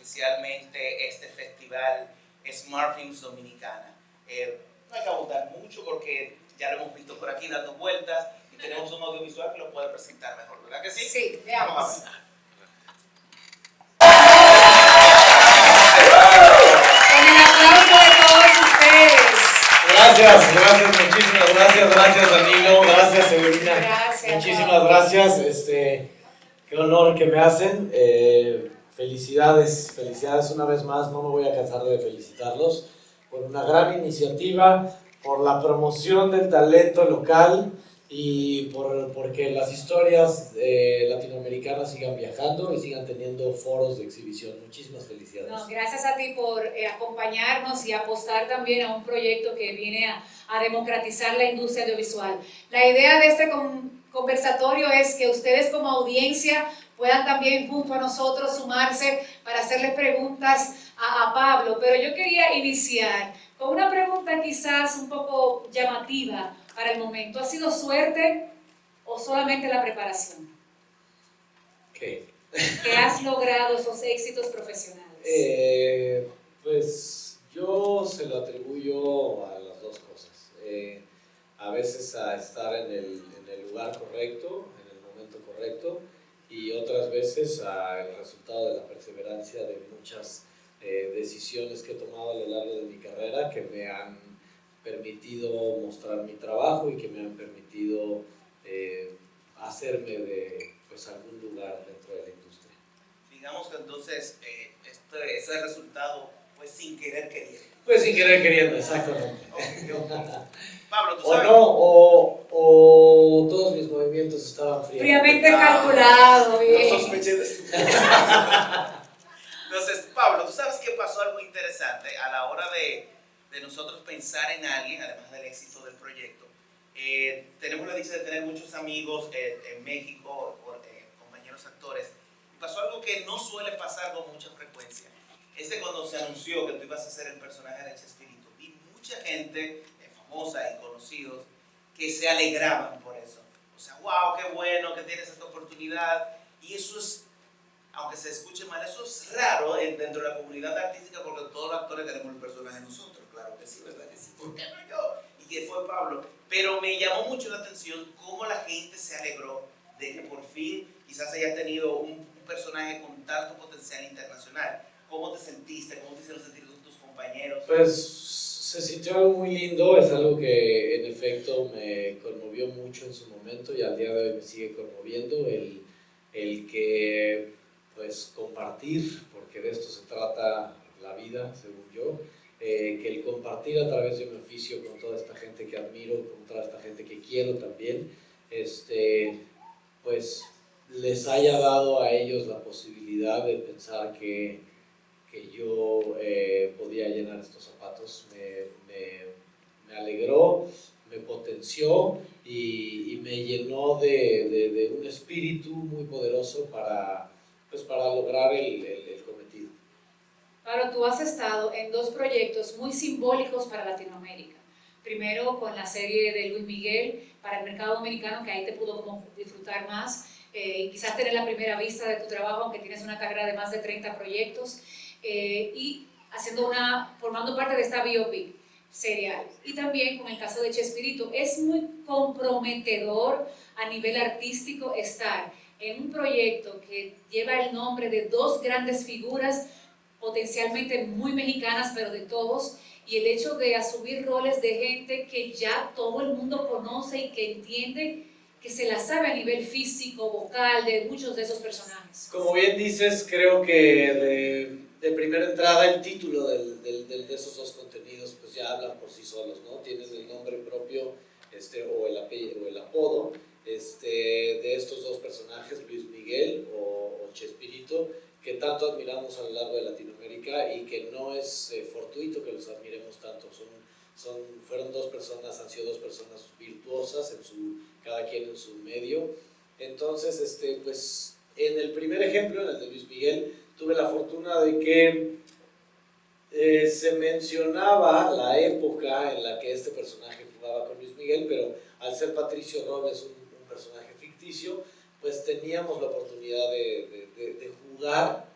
oficialmente este festival Smart Films Dominicana. No hay que abundar mucho porque ya lo hemos visto por aquí dando vueltas y tenemos un audiovisual que lo puede presentar mejor, ¿verdad que sí? Sí, veamos. Vamos a ver. Con el aplauso de todos ustedes. Gracias, muchísimas gracias Danilo, gracias Evelina. Gracias. Muchísimas gracias, qué honor que me hacen. Felicidades una vez más, no me voy a cansar de felicitarlos por una gran iniciativa, por la promoción del talento local y porque las historias latinoamericanas sigan viajando y sigan teniendo foros de exhibición. Muchísimas felicidades. No, gracias a ti por acompañarnos y apostar también a un proyecto que viene a democratizar la industria audiovisual. La idea de este conversatorio es que ustedes como audiencia puedan también junto a nosotros sumarse para hacerle preguntas a Pablo, pero yo quería iniciar con una pregunta quizás un poco llamativa para el momento. ¿Ha sido suerte o solamente la preparación? ¿Qué? ¿Que has logrado esos éxitos profesionales? Pues yo se lo atribuyo a las dos cosas. A veces a estar en el lugar correcto, en el momento correcto, y otras veces al resultado de la perseverancia de muchas decisiones que he tomado a lo largo de mi carrera que me han permitido mostrar mi trabajo y que me han permitido hacerme de algún lugar dentro de la industria. Digamos que entonces ese resultado fue sin querer queriendo. Pues sin querer queriendo, exactamente. Okay. Pablo, ¿tú o sabes? no, o todos mis movimientos estaban Fríamente calculado. No sospeché de eso. Entonces, Pablo, ¿tú sabes que pasó algo interesante a la hora de nosotros pensar en alguien, además del éxito del proyecto? Tenemos la dicha de tener muchos amigos en México, compañeros actores, y pasó algo que no suele pasar con mucha frecuencia. Es de cuando se anunció que tú ibas a ser el personaje de Chespirito, vi mucha gente famosa y conocidos que se alegraban por eso. O sea, wow, qué bueno que tienes esta oportunidad. Y eso es, aunque se escuche mal, eso es raro dentro de la comunidad artística porque todos los actores tenemos el personaje nosotros. Claro que sí, ¿verdad que sí? ¿Por qué no yo? Y que fue Pablo. Pero me llamó mucho la atención cómo la gente se alegró de que por fin quizás hayas tenido un personaje con tanto potencial internacional. ¿Cómo te sentiste? ¿Cómo te hicieron sentir tus compañeros? Pues se sintió algo muy lindo, es algo que en efecto me conmovió mucho en su momento y al día de hoy me sigue conmoviendo el que pues compartir, porque de esto se trata la vida, según yo, que el compartir a través de un oficio con toda esta gente que admiro, con toda esta gente que quiero también, pues les haya dado a ellos la posibilidad de pensar que yo podía llenar estos zapatos, me alegró, me potenció y me llenó de un espíritu muy poderoso para lograr el cometido. Pablo, tú has estado en dos proyectos muy simbólicos para Latinoamérica. Primero con la serie de Luis Miguel para el mercado dominicano, que ahí te pudo como disfrutar más y quizás tener la primera vista de tu trabajo, aunque tienes una carrera de más de 30 proyectos, y formando parte de esta biopic serial. Y también con el caso de Chespirito, es muy comprometedor a nivel artístico estar en un proyecto que lleva el nombre de dos grandes figuras potencialmente muy mexicanas, pero de todos, y el hecho de asumir roles de gente que ya todo el mundo conoce y que entiende, que se la sabe a nivel físico, vocal, de muchos de esos personajes. Como bien dices, creo que de primera entrada el título de esos dos contenidos pues ya hablan por sí solos, ¿no? Tienes el nombre propio o el apellido o el apodo de estos dos personajes, Luis Miguel o Chespirito, que tanto admiramos a lo largo de Latinoamérica y que no es fortuito que los admiremos tanto. Fueron dos personas, han sido dos personas virtuosas, cada quien en su medio. Entonces, pues en el primer ejemplo, en el de Luis Miguel, tuve la fortuna de que se mencionaba la época en la que este personaje jugaba con Luis Miguel, pero al ser Patricio Robles un personaje ficticio, pues teníamos la oportunidad de jugar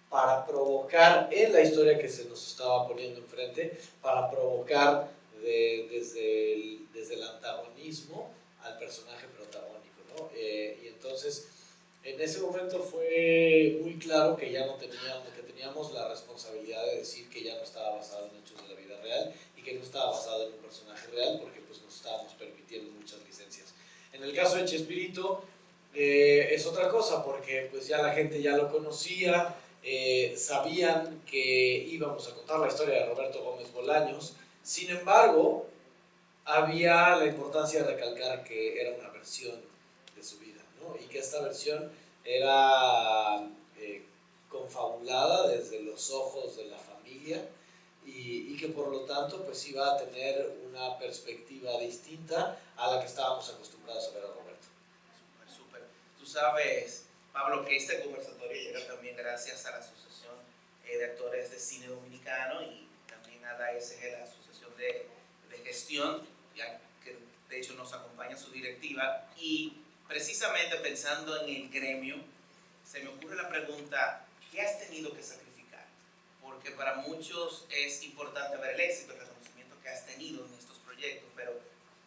para provocar en la historia que se nos estaba poniendo enfrente, para provocar desde el antagonismo al personaje protagónico, ¿no? Y entonces, en ese momento fue muy claro que ya no teníamos, que teníamos la responsabilidad de decir que ya no estaba basado en hechos de la vida real y que no estaba basado en un personaje real, porque pues nos estábamos permitiendo muchas licencias. En el caso de Chespirito, es otra cosa, porque pues ya la gente ya lo conocía, sabían que íbamos a contar la historia de Roberto Gómez Bolaños. Sin embargo, había la importancia de recalcar que era una versión de su vida, ¿no? Y que esta versión era confabulada desde los ojos de la familia y que por lo tanto pues iba a tener una perspectiva distinta a la que estábamos acostumbrados a ver a Roberto. Súper. Tú sabes, Pablo, que este conversatorio llega también gracias a la Asociación de Actores de Cine Dominicano y también a la ASG, la Asociación de Gestión, ya que de hecho nos acompaña su directiva, y precisamente pensando en el gremio, se me ocurre la pregunta, ¿qué has tenido que sacrificar? Porque para muchos es importante ver el éxito, el reconocimiento que has tenido en estos proyectos, pero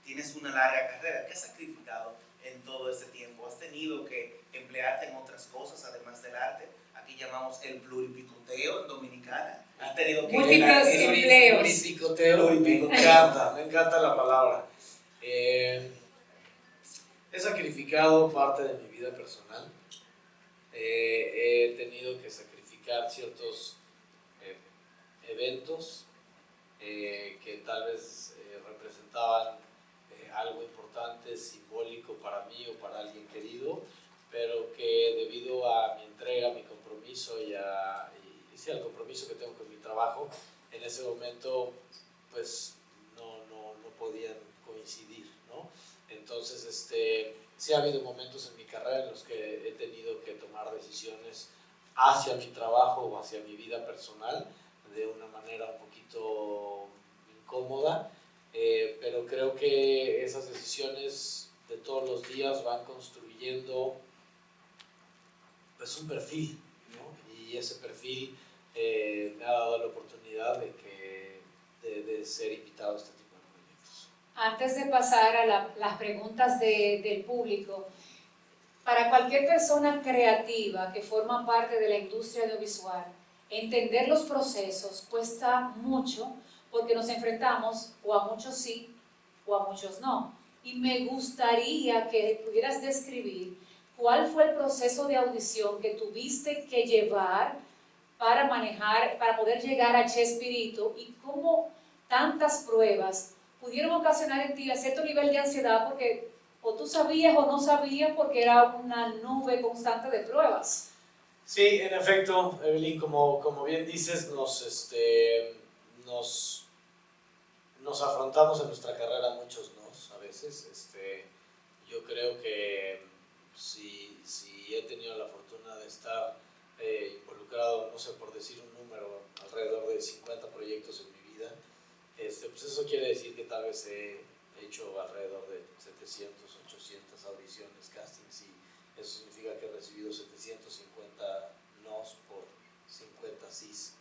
tienes una larga carrera. ¿Qué has sacrificado en todo este tiempo? ¿Has tenido que emplearte en otras cosas además del arte? Aquí llamamos el pluripicoteo en Dominicana. ¿Has tenido que múltiples empleos? Pluripicoteo, me encanta la palabra. He sacrificado parte de mi vida personal. He tenido que sacrificar ciertos eventos que tal vez representaban algo importante, simbólico para mí o para alguien querido, pero que debido a mi entrega, mi compromiso y al compromiso que tengo con mi trabajo, en ese momento pues no podían coincidir, ¿no? Entonces, sí ha habido momentos en mi carrera en los que he tenido que tomar decisiones hacia mi trabajo o hacia mi vida personal de una manera un poquito incómoda, pero creo que esas decisiones de todos los días van construyendo pues un perfil, ¿no? Y ese perfil me ha dado la oportunidad de ser invitado a este tipo de proyectos. Antes de pasar a las preguntas del público, para cualquier persona creativa que forma parte de la industria audiovisual, entender los procesos cuesta mucho porque nos enfrentamos o a muchos sí o a muchos no. Y me gustaría que pudieras describir cuál fue el proceso de audición que tuviste que llevar para manejar, para poder llegar a Chespirito y cómo tantas pruebas pudieron ocasionar en ti a cierto nivel de ansiedad porque o tú sabías o no sabías porque era una nube constante de pruebas. Sí, en efecto, Evelyn, como bien dices, nos afrontamos en nuestra carrera muchos nos a veces. Yo creo que si he tenido la fortuna de estar involucrado, no sé, por decir un número, alrededor de 50 proyectos en mi vida, pues eso quiere decir que tal vez he hecho alrededor de 700, 800 audiciones, castings, y eso significa que he recibido 750 nos por 50 sís.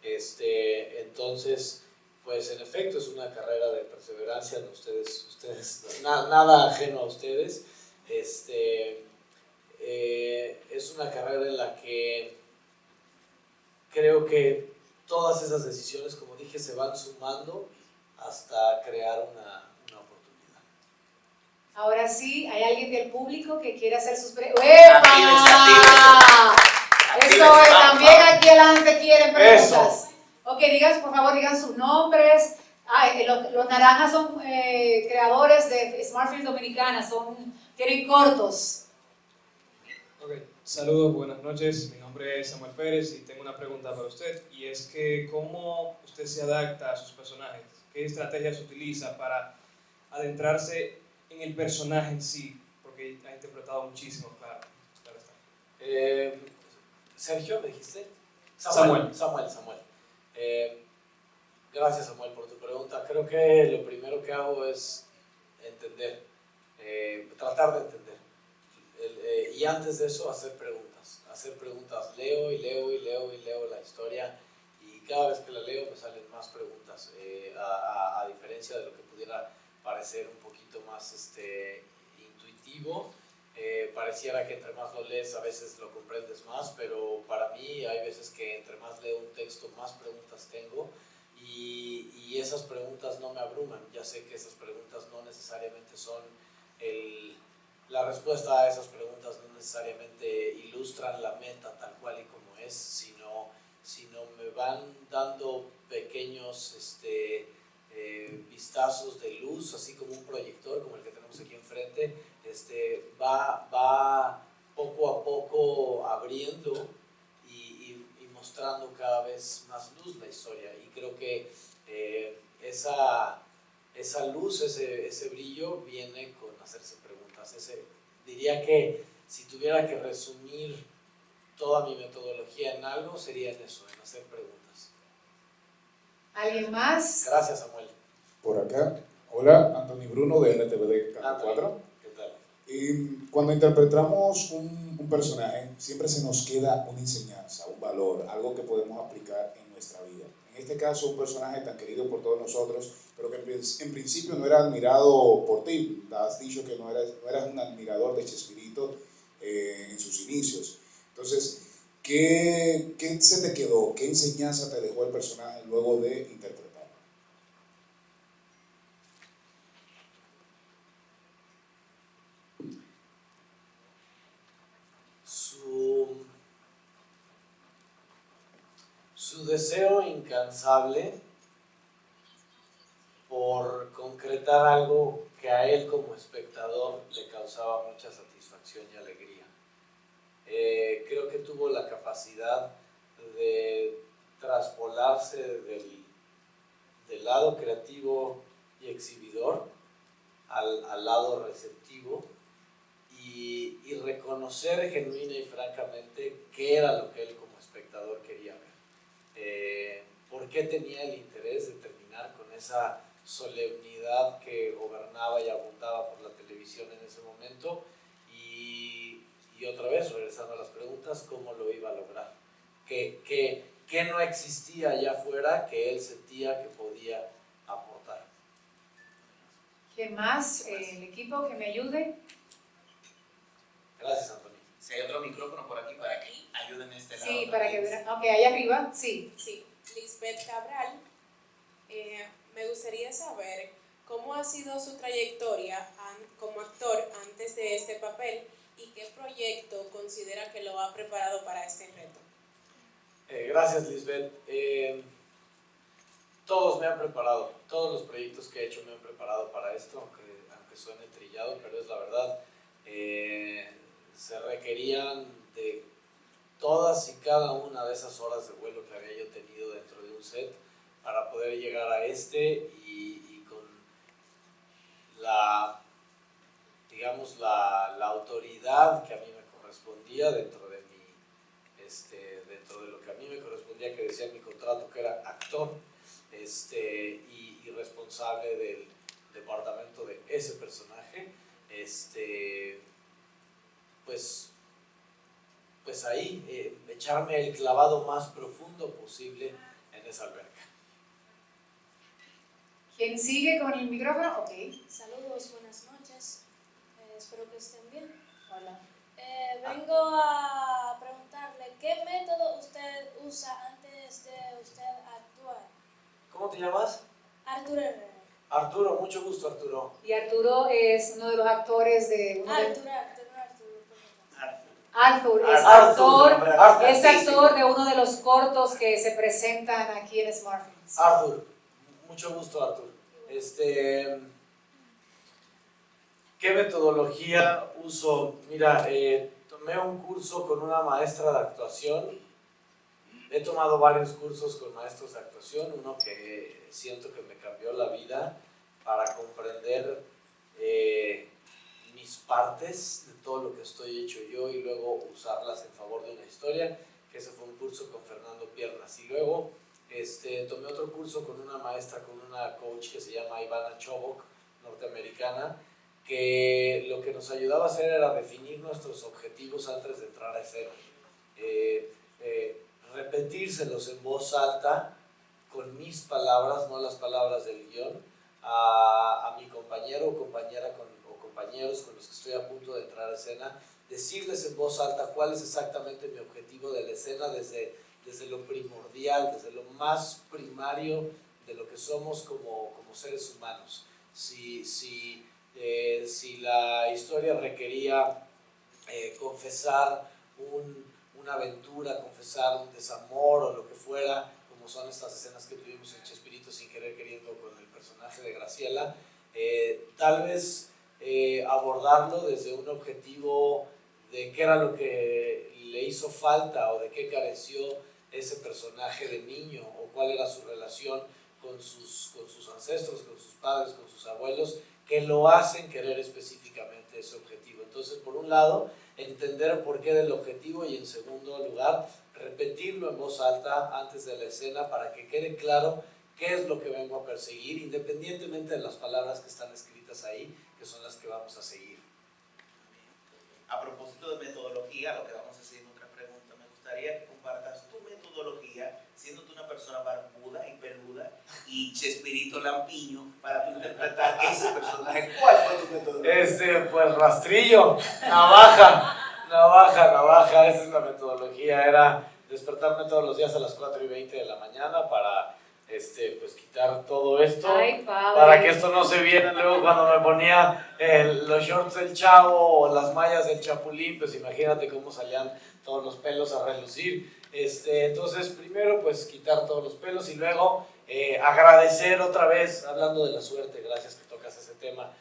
Entonces, pues en efecto es una carrera de perseverancia, ¿no? ustedes nada ajeno a ustedes. Es una carrera en la que creo que todas esas decisiones, como dije, se van sumando hasta crear una oportunidad. Ahora sí, ¿hay alguien del público que quiere hacer sus preguntas? ¡Epa! Eso es, también aquí adelante quieren preguntas. Eso. Ok, por favor, digan sus nombres. Los naranjas son creadores de Smart Films Dominicana, tienen cortos. Ok, saludos, buenas noches. Mi nombre es Samuel Pérez y tengo una pregunta para usted. Y es que, ¿cómo usted se adapta a sus personajes? ¿Qué estrategias utiliza para adentrarse en el personaje en sí? Porque ha interpretado muchísimo, claro está. Sergio, ¿me dijiste? Samuel. Gracias, Samuel, por tu pregunta. Creo que lo primero que hago es entender, tratar de entender. Y antes de eso, hacer preguntas. hacer preguntas. Leo y leo y leo y leo la historia y cada vez que la leo me salen más preguntas, a diferencia de lo que pudiera parecer un poquito más intuitivo. Pareciera que entre más lo lees a veces lo comprendes más, pero para mí hay veces que entre más leo un texto más preguntas tengo y esas preguntas no me abruman. Ya sé que esas preguntas no necesariamente son la respuesta a esas preguntas no necesariamente ilustran la meta tal cual y como es, sino me van dando pequeños vistazos de luz, así como un proyector como el que tenemos aquí enfrente, va poco a poco abriendo y mostrando cada vez más luz la historia. Y creo que esa luz, ese brillo viene con hacerse preguntas. Diría que si tuviera que resumir toda mi metodología en algo, sería en eso, en hacer preguntas. ¿Alguien más? Gracias, Samuel. Por acá. Hola, Anthony Bruno de NTVD Canal 4. ¿Qué tal? Cuando interpretamos un personaje, siempre se nos queda una enseñanza, un valor, algo que podemos aplicar en nuestra vida. En este caso, un personaje tan querido por todos nosotros, pero que en principio no era admirado por ti. Has dicho que no eras un admirador de Chespirito en sus inicios. Entonces, ¿qué se te quedó? ¿Qué enseñanza te dejó el personaje luego de interpretarlo? Su deseo incansable por concretar algo que a él como espectador le causaba mucha satisfacción y alegría. Creo que tuvo la capacidad de traspolarse del lado creativo y exhibidor al lado receptivo y reconocer genuina y francamente qué era lo que él como espectador quería ver. ¿Por qué tenía el interés de terminar con esa solemnidad que gobernaba y abundaba por la televisión en ese momento? Y otra vez, regresando a las preguntas, ¿cómo lo iba a lograr? ¿Qué no existía allá afuera que él sentía que podía aportar? ¿Quién más? ¿El equipo que me ayude? Gracias, Antonio. Si hay otro micrófono por aquí para que ayuden a este lado. Sí, para que vean. Ok, ahí arriba, sí. Sí, Lisbeth Cabral. Me gustaría saber cómo ha sido su trayectoria como actor antes de este papel y qué proyecto considera que lo ha preparado para este reto. Gracias, Lisbeth. Todos me han preparado, todos los proyectos que he hecho me han preparado para esto, aunque suene trillado, pero es la verdad. Se requerían de todas y cada una de esas horas de vuelo que había yo tenido dentro de un set para poder llegar a y con la autoridad que a mí me correspondía dentro de lo que a mí me correspondía, que decía mi contrato que era actor y responsable del departamento de ese personaje, pues ahí echarme el clavado más profundo posible en esa alberca. ¿Quién sigue con el micrófono? Ok. Saludos, buenas noches. Espero que estén bien. Hola. Vengo a preguntarle qué método usted usa antes de usted actuar. ¿Cómo te llamas? Arturo Herrera. Arturo, mucho gusto, Arturo. Y Arturo es uno de los actores de... Arturo. Arthur es actor de uno de los cortos que se presentan aquí en Smart Films. Arthur, mucho gusto, Arthur. ¿Qué metodología uso? Mira, tomé un curso con una maestra de actuación. He tomado varios cursos con maestros de actuación, uno que siento que me cambió la vida para comprender mis partes de todo lo que estoy hecho yo y luego usarlas en favor de una historia, que ese fue un curso con Fernando Piernas. Y luego tomé otro curso con una maestra, con una coach que se llama Ivana Chobok, norteamericana, que lo que nos ayudaba a hacer era definir nuestros objetivos antes de entrar a escena. repetírselos en voz alta con mis palabras, no las palabras del guión, a mi compañero o compañera o compañeros con los que estoy a punto de entrar a escena, decirles en voz alta cuál es exactamente mi objetivo de la escena desde lo primordial, desde lo más primario de lo que somos como seres humanos. Si la historia requería confesar una aventura, confesar un desamor o lo que fuera, como son estas escenas que tuvimos en Chespirito sin querer queriendo con el personaje de Graciela, tal vez abordarlo desde un objetivo de qué era lo que le hizo falta o de qué careció ese personaje de niño o cuál era su relación con sus ancestros, con sus padres, con sus abuelos, que lo hacen querer específicamente ese objetivo. Entonces, por un lado, entender el porqué del objetivo y en segundo lugar, repetirlo en voz alta antes de la escena para que quede claro qué es lo que vengo a perseguir, independientemente de las palabras que están escritas ahí, que son las que vamos a seguir. A propósito de metodología, lo que vamos a hacer en otra pregunta, me gustaría que compartas tu metodología, siendo tú una persona barbuda y peluda y Chespirito lampiño, para tú interpretar ese personaje. ¿Cuál fue tu metodología? Pues rastrillo, navaja, esa es la metodología, era despertarme todos los días a las 4:20 de la mañana para pues quitar todo esto. Ay, padre. Para que esto no se viera luego cuando me ponía los shorts del Chavo o las mallas del Chapulín, pues imagínate cómo salían todos los pelos a relucir. Entonces primero pues quitar todos los pelos y luego agradecer otra vez, hablando de la suerte, gracias que tocas ese tema.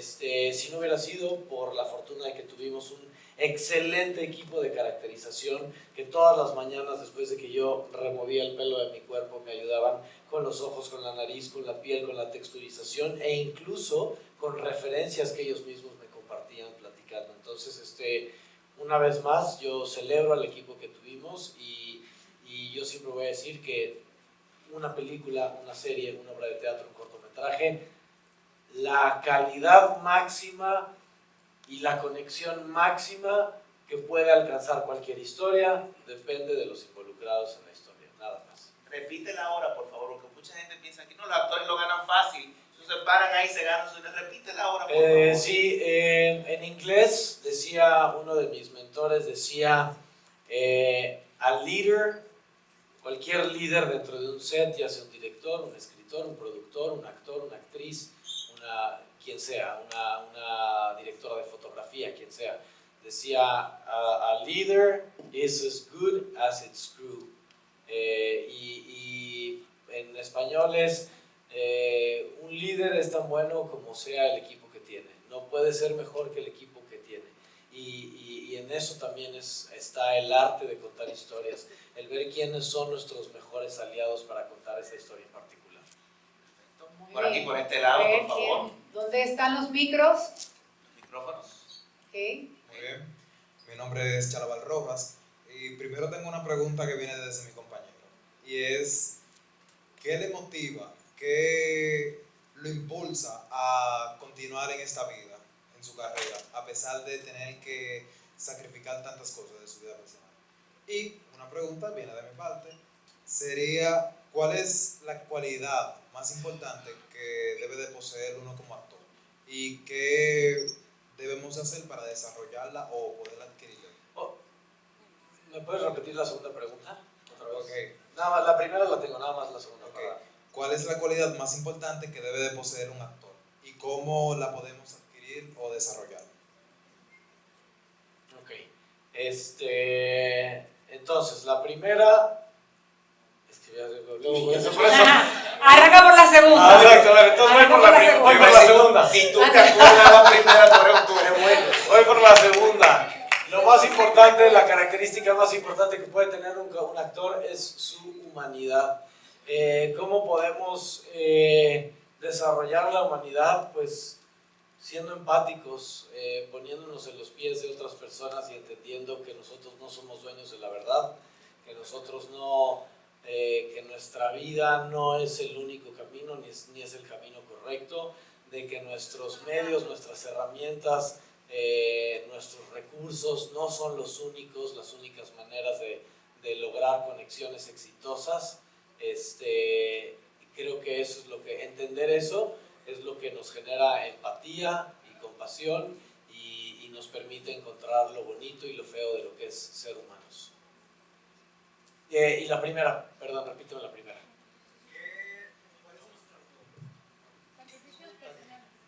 Si no hubiera sido por la fortuna de que tuvimos un excelente equipo de caracterización que todas las mañanas después de que yo removía el pelo de mi cuerpo me ayudaban con los ojos, con la nariz, con la piel, con la texturización e incluso con referencias que ellos mismos me compartían platicando. Entonces, una vez más, yo celebro al equipo que tuvimos y yo siempre voy a decir que una película, una serie, una obra de teatro, un cortometraje, la calidad máxima y la conexión máxima que puede alcanzar cualquier historia depende de los involucrados en la historia, nada más. Repítela ahora, por favor, porque mucha gente piensa que no, los actores lo ganan fácil. Se paran ahí, se ganan su... Repítela ahora, por favor. Sí, en inglés decía uno de mis mentores, decía a leader, cualquier líder dentro de un set, ya sea un director, un escritor, un productor, un actor, una actriz, quien sea, una directora de fotografía, quien sea, decía a leader is as good as its crew. Y en español es un líder es tan bueno como sea el equipo que tiene, no puede ser mejor que el equipo que tiene. Y en eso también está el arte de contar historias, el ver quiénes son nuestros mejores aliados para contar esa historia en particular. Por aquí, por este lado, por favor. ¿Dónde están los micros? Los micrófonos. Okay. Muy bien. Mi nombre es Chalaval Rojas y primero tengo una pregunta que viene desde mi compañero y es ¿qué le motiva, qué lo impulsa a continuar en esta vida, en su carrera, a pesar de tener que sacrificar tantas cosas de su vida personal? Y una pregunta viene de mi parte, sería ¿cuál es la cualidad más importante que debe de poseer uno como actor? ¿Y qué debemos hacer para desarrollarla o poderla adquirir? ¿Me puedes repetir la segunda pregunta? Otra vez. Okay. Nada más, la primera la tengo, nada más la segunda. Okay. ¿Cuál es la cualidad más importante que debe de poseer un actor? ¿Y cómo la podemos adquirir o desarrollar? Ok. Entonces, la primera... Es que ya luego con eso. Arranca por la segunda. Exacto, a ver, entonces voy por la segunda. Si tú te acuerdas la primera, tú eres bueno. Voy por la segunda. Lo más importante, la característica más importante que puede tener un actor es su humanidad. ¿Cómo podemos desarrollar la humanidad? Pues siendo empáticos, poniéndonos en los pies de otras personas y entendiendo que nosotros no somos dueños de la verdad, que nosotros no, que nuestra vida no es el único camino ni es el camino correcto, de que nuestros medios, nuestras herramientas nuestros recursos no son los únicos, las únicas maneras de lograr conexiones exitosas. Creo que eso es lo que, entender eso es lo que nos genera empatía y compasión y nos permite encontrar lo bonito y lo feo de lo que es ser humanos. Y la primera, perdón, repíteme la primera.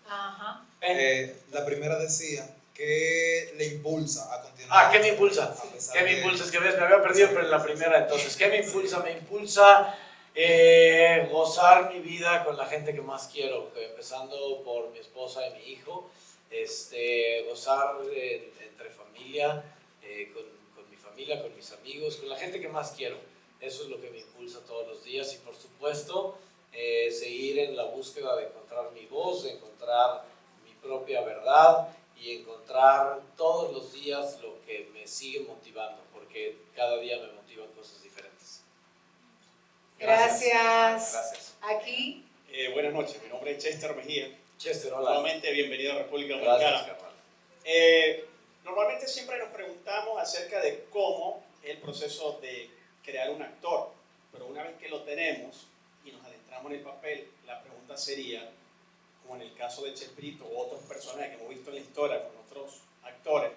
Ajá. La primera decía, ¿qué le impulsa a continuar? ¿Qué me impulsa? A pesar ¿Qué me de- impulsa? Es que ves, me había perdido pero en la primera, entonces, ¿qué me impulsa? Me impulsa gozar mi vida con la gente que más quiero, empezando por mi esposa y mi hijo, gozar entre familia, con mi familia, con mis amigos, con la gente que más quiero. Eso es lo que me impulsa todos los días y por supuesto seguir en la búsqueda de encontrar mi voz, de encontrar mi propia verdad y encontrar todos los días lo que me sigue motivando, porque cada día me motivan cosas diferentes. Gracias. Gracias. Aquí. Buenas noches, mi nombre es Chester Mejía. Chester, hola. Nuevamente, bienvenido a República Gracias, Dominicana. carnal. Normalmente siempre nos preguntamos acerca de cómo es el proceso de crear un actor, pero una vez que lo tenemos y nos adentramos en el papel, la pregunta sería, como en el caso de Chespirito u otros personajes que hemos visto en la historia con otros actores,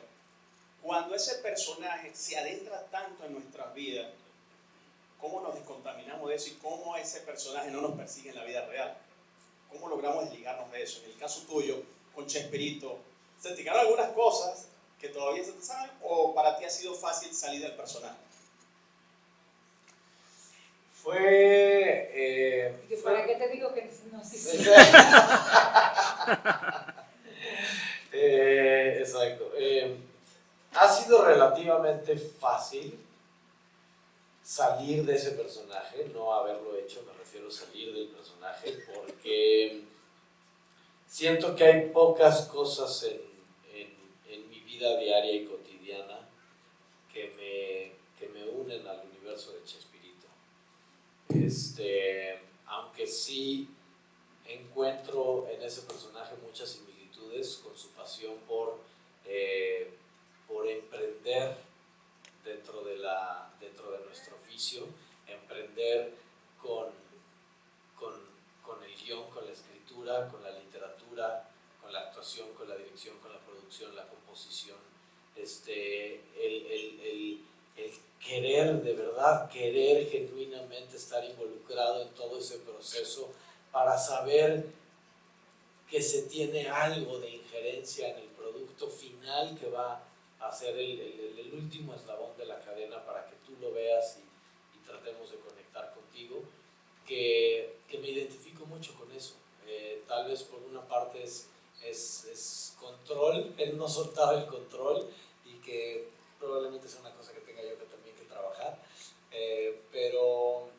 cuando ese personaje se adentra tanto en nuestras vidas, ¿cómo nos descontaminamos de eso y cómo ese personaje no nos persigue en la vida real? ¿Cómo logramos desligarnos de eso? En el caso tuyo, con Chespirito, ¿se te quedaron algunas cosas que todavía se te saben o para ti ha sido fácil salir del personaje? ¿Para qué te digo que no? Sí, sí. Exacto. Ha sido relativamente fácil salir de ese personaje, no haberlo hecho, me refiero a salir del personaje, porque siento que hay pocas cosas en mi vida diaria y cotidiana que me unen al universo de Chespirito. Aunque sí encuentro en ese personaje muchas similitudes con su pasión por emprender dentro de nuestro oficio, emprender con el guión, con la escritura, con la literatura, con la actuación, con la dirección, con la producción, la composición, el querer, de verdad, querer genuinamente estar involucrado en todo ese proceso para saber que se tiene algo de injerencia en el producto final que va a ser el último eslabón de la cadena para que tú lo veas y tratemos de conectar contigo, que me identifico mucho con eso. Tal vez por una parte es control, el no soltar el control y que probablemente sea una cosa que tenga yo que también que trabajar, pero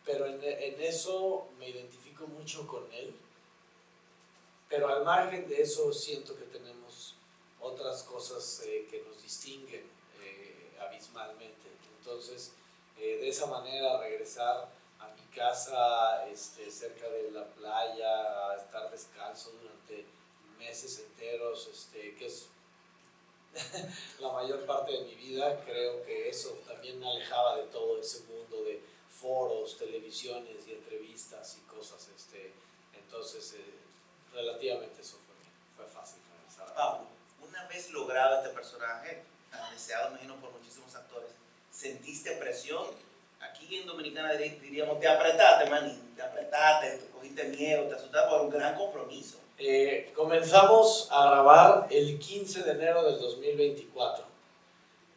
en eso me identifico mucho con él, pero al margen de eso siento que tenemos otras cosas que nos distinguen abismalmente. Entonces, de esa manera regresar a mi casa cerca de la playa, a estar descalzo durante meses enteros, que es la mayor parte de mi vida, creo que eso también me alejaba de todo ese mundo de foros, televisiones y entrevistas y cosas. Entonces, relativamente eso fue fácil regresar a Pablo, una vez logrado este personaje, tan deseado, imagino, por muchísimos actores, ¿sentiste presión? Aquí en Dominicana diríamos, te apretaste, manín, te apretaste, te cogiste miedo, te asustaste por un gran compromiso. Comenzamos a grabar el 15 de enero del 2024.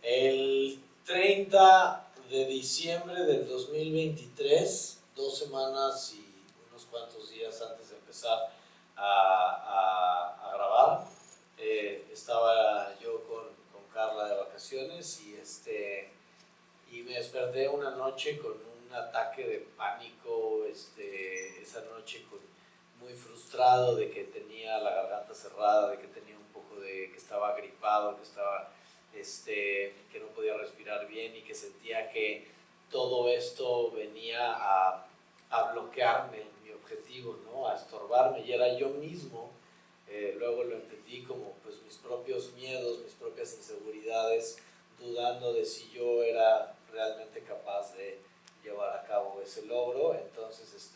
El 30 de diciembre del 2023, 2 semanas y unos cuantos días antes de empezar a grabar, estaba yo con Carla de vacaciones y me desperté una noche con un ataque de pánico, esa noche muy frustrado de que tenía la garganta cerrada, de que tenía un poco que estaba gripado, que no podía respirar bien y que sentía que todo esto venía a bloquearme mi objetivo, ¿no? A estorbarme, y era yo mismo luego lo entendí como pues mis propios miedos, mis propias inseguridades, dudando de si yo era realmente capaz de llevar a cabo ese logro. Entonces,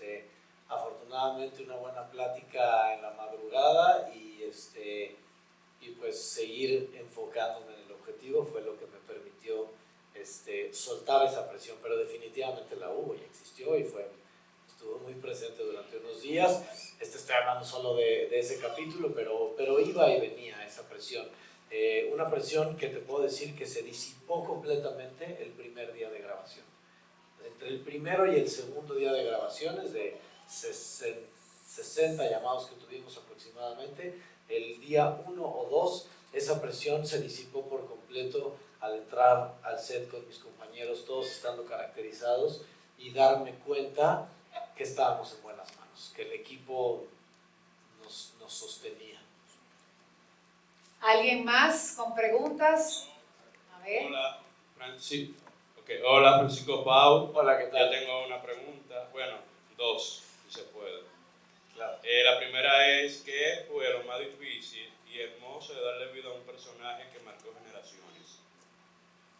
afortunadamente una buena plática en la madrugada y pues seguir enfocándome en el objetivo fue lo que me permitió soltar esa presión, pero definitivamente la hubo y existió y estuvo muy presente durante unos días. Estoy hablando solo de ese capítulo, pero iba y venía esa presión. Una presión que te puedo decir que se disipó completamente el primer día de grabación. Entre el primero y el segundo día de grabaciones, de 60 llamados que tuvimos aproximadamente, el día 1 o 2, esa presión se disipó por completo al entrar al set con mis compañeros, todos estando caracterizados, y darme cuenta que estábamos en buenas manos, que el equipo nos sostenía. ¿Alguien más con preguntas? A ver. Hola, Francisco. Okay. Hola, Francisco Pau. Hola, ¿qué tal? Yo tengo una pregunta, bueno, dos, si se puede. Claro. La primera es, ¿qué fue lo más difícil y hermoso de darle vida a un personaje que marcó generaciones?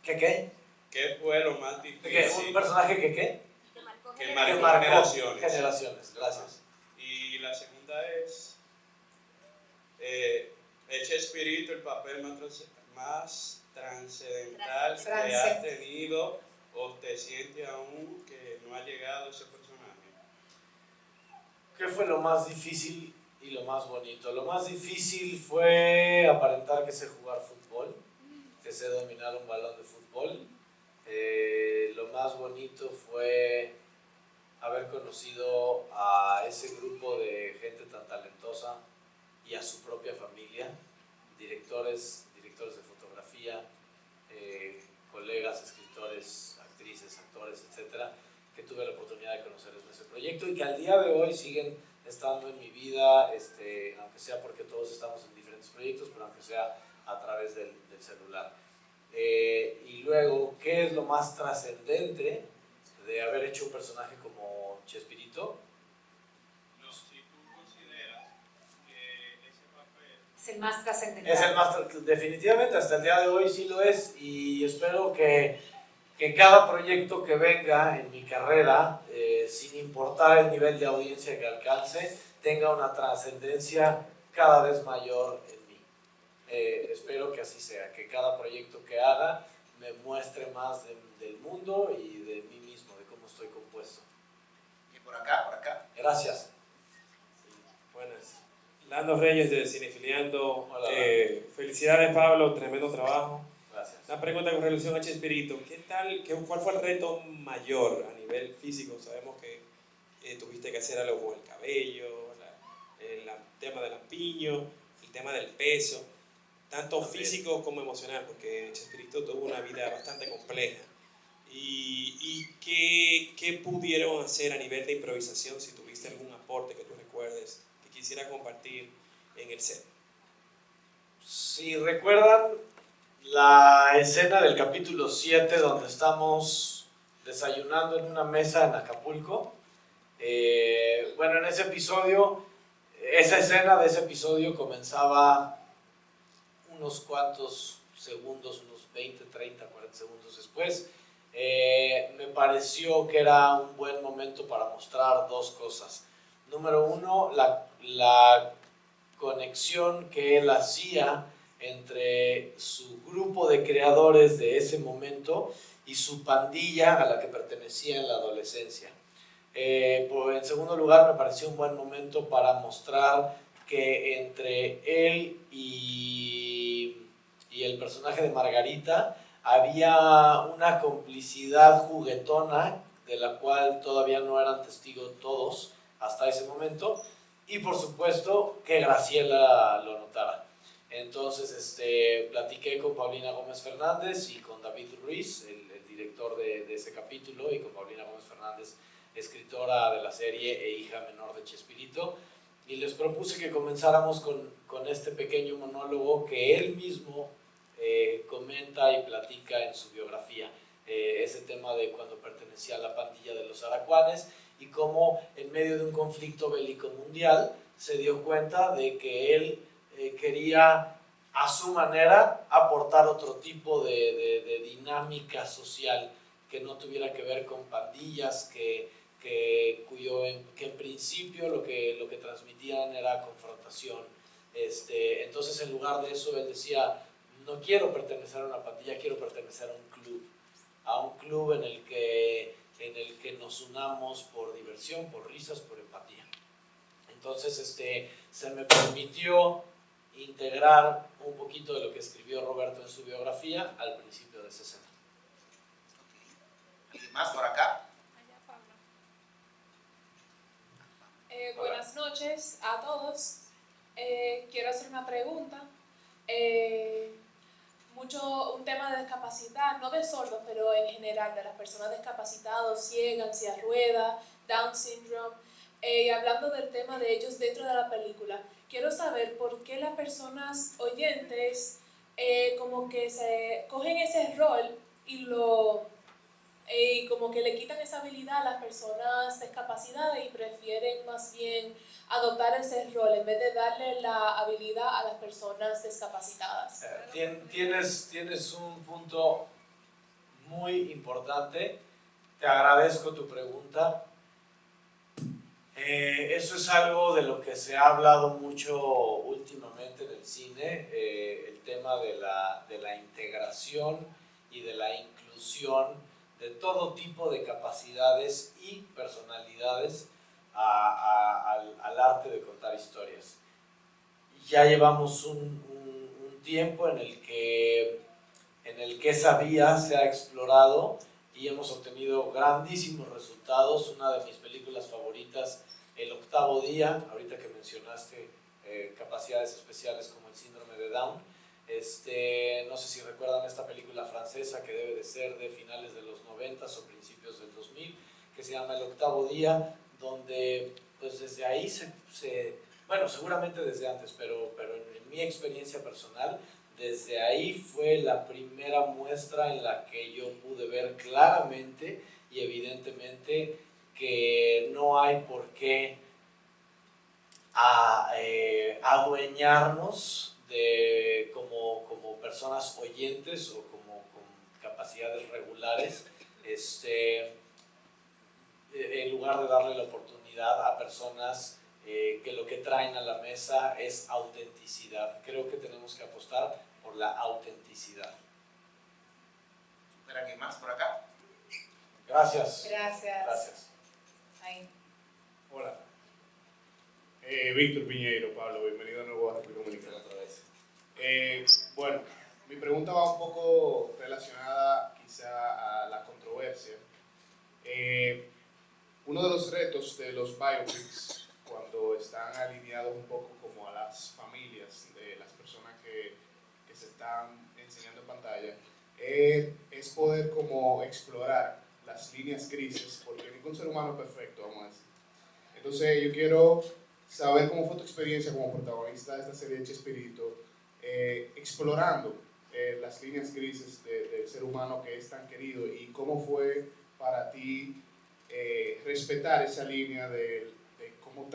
¿Qué? ¿Qué fue lo más difícil? ¿Un personaje que qué? Que marcó generaciones. Generaciones, gracias. Y la segunda es, Chespirito, el papel más trascendental que has tenido o te sientes aún que no ha llegado ese personaje. ¿Qué fue lo más difícil y lo más bonito? Lo más difícil fue aparentar que sé jugar fútbol, que sé dominar un balón de fútbol. Lo más bonito fue haber conocido a ese grupo de gente tan talentosa y a su propia familia, directores de fotografía, colegas, escritores, actrices, actores, etcétera, que tuve la oportunidad de conocerles en ese proyecto y que al día de hoy siguen estando en mi vida, aunque sea porque todos estamos en diferentes proyectos, pero aunque sea a través del celular. Y luego, ¿qué es lo más trascendente de haber hecho un personaje como Chespirito? No, si tú consideras que ese papel Es el más trascendental. Es el más, definitivamente hasta el día de hoy sí lo es, y espero que cada proyecto que venga en mi carrera, sin importar el nivel de audiencia que alcance, tenga una trascendencia cada vez mayor en mí. Espero que así sea, que cada proyecto que haga me muestre más del mundo y de mí mismo, de cómo estoy compuesto. Y por acá. Gracias. Buenas. Lando Reyes de Cinefiliando. Hola. Felicidades, Pablo, tremendo trabajo. Gracias. Una pregunta con relación a Chespirito. ¿Cuál fue el reto mayor a nivel físico? Sabemos que tuviste que hacer algo con el cabello, el tema del lampiño, el tema del peso, tanto físico como emocional, porque Chespirito tuvo una vida bastante compleja. ¿Y qué pudieron hacer a nivel de improvisación, si tuviste algún aporte que tú recuerdes, que quisiera compartir en el set? Si recuerdan la escena del capítulo 7 donde estamos desayunando en una mesa en Acapulco, bueno, en ese episodio, esa escena de ese episodio comenzaba unos cuantos segundos, unos 20, 30, 40 segundos después. Me pareció que era un buen momento para mostrar dos cosas. Número uno, la conexión que él hacía entre su grupo de creadores de ese momento y su pandilla a la que pertenecía en la adolescencia. En segundo lugar, me pareció un buen momento para mostrar que entre él y el personaje de Margarita había una complicidad juguetona de la cual todavía no eran testigos todos hasta ese momento, y por supuesto que Graciela lo notara. Entonces platiqué con Paulina Gómez Fernández y con David Ruiz, el director de ese capítulo, y con Paulina Gómez Fernández, escritora de la serie e hija menor de Chespirito, y les propuse que comenzáramos con este pequeño monólogo que él mismo comenta y platica en su biografía, ese tema de cuando pertenecía a la pandilla de los Aracuanes y cómo en medio de un conflicto bélico mundial se dio cuenta de que él quería a su manera aportar otro tipo de dinámica social que no tuviera que ver con pandillas, que en principio lo que transmitían era confrontación. Entonces, en lugar de eso, él decía, no quiero pertenecer a una pandilla, quiero pertenecer a un club en el que nos unamos por diversión, por risas, por empatía. Entonces, se me permitió integrar un poquito de lo que escribió Roberto en su biografía al principio de esa escena. ¿Alguien más por acá? Buenas noches a todos. Quiero hacer una pregunta. Un tema de discapacidad, no de sordos, pero en general de las personas discapacitadas, ciegas, silla de ruedas, Down syndrome. Hablando del tema de ellos dentro de la película, quiero saber por qué las personas oyentes como que se cogen ese rol y como que le quitan esa habilidad a las personas discapacitadas y prefieren más bien adoptar ese rol en vez de darle la habilidad a las personas discapacitadas. Tienes un punto muy importante. Te agradezco tu pregunta. Eso es algo de lo que se ha hablado mucho últimamente en el cine, el tema de la integración y de la inclusión de todo tipo de capacidades y personalidades al arte de contar historias. Ya llevamos un tiempo en el que esa vía se ha explorado y hemos obtenido grandísimos resultados. Una de mis películas favoritas, El octavo día, ahorita que mencionaste capacidades especiales como el síndrome de Down. No sé si recuerdan esta película francesa que debe de ser de finales de los 90 o principios del 2000, que se llama El octavo día, donde pues desde ahí bueno, seguramente desde antes, pero en mi experiencia personal, desde ahí fue la primera muestra en la que yo pude ver claramente y evidentemente que no hay por qué adueñarnos como personas oyentes o como con capacidades regulares, en lugar de darle la oportunidad a personas que lo que traen a la mesa es autenticidad. Creo que tenemos que apostar por la autenticidad. ¿Alguien más por acá? Gracias. Gracias. Ahí. Hola. Víctor Piñeiro, Pablo, bienvenido de nuevo a República Dominicana otra vez. Bueno, mi pregunta va un poco relacionada quizá a la controversia. Uno de los retos de los biopics, cuando están alineados un poco como a las familias de las personas que se están enseñando en pantalla, es poder como explorar las líneas grises, porque ningún ser humano es perfecto, vamos a decir. Entonces yo quiero saber cómo fue tu experiencia como protagonista de esta serie de Chespirito, explorando las líneas grises del ser humano que es tan querido, y cómo fue para ti respetar esa línea de cómo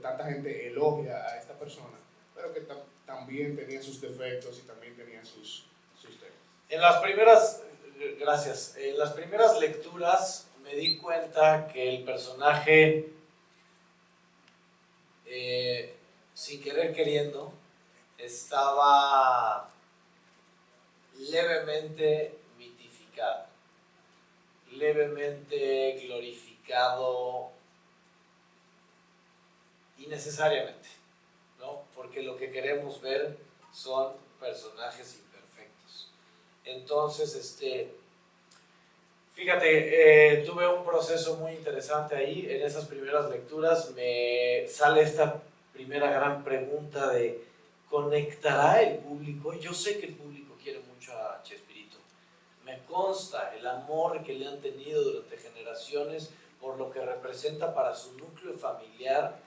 tanta gente elogia a esta persona, pero que también tenía sus defectos y también tenía sus temas. En las primeras lecturas me di cuenta que el personaje, sin querer queriendo, estaba levemente mitificado, levemente glorificado innecesariamente, ¿no? Porque lo que queremos ver son personajes imperfectos. Entonces, fíjate, tuve un proceso muy interesante ahí. En esas primeras lecturas me sale esta primera gran pregunta de ¿conectará el público? Yo sé que el público quiere mucho a Chespirito. Me consta el amor que le han tenido durante generaciones por lo que representa para su núcleo familiar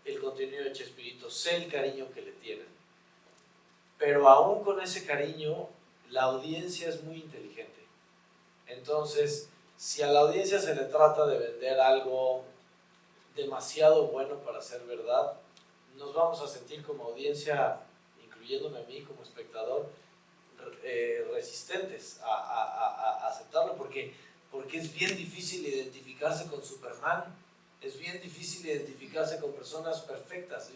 el contenido de Chespirito. Sé el cariño que le tienen. Pero aún con ese cariño, la audiencia es muy inteligente. Entonces, si a la audiencia se le trata de vender algo demasiado bueno para ser verdad, nos vamos a sentir como audiencia, incluyéndome a mí como espectador, resistentes a aceptarlo, porque es bien difícil identificarse con Superman, es bien difícil identificarse con personas perfectas,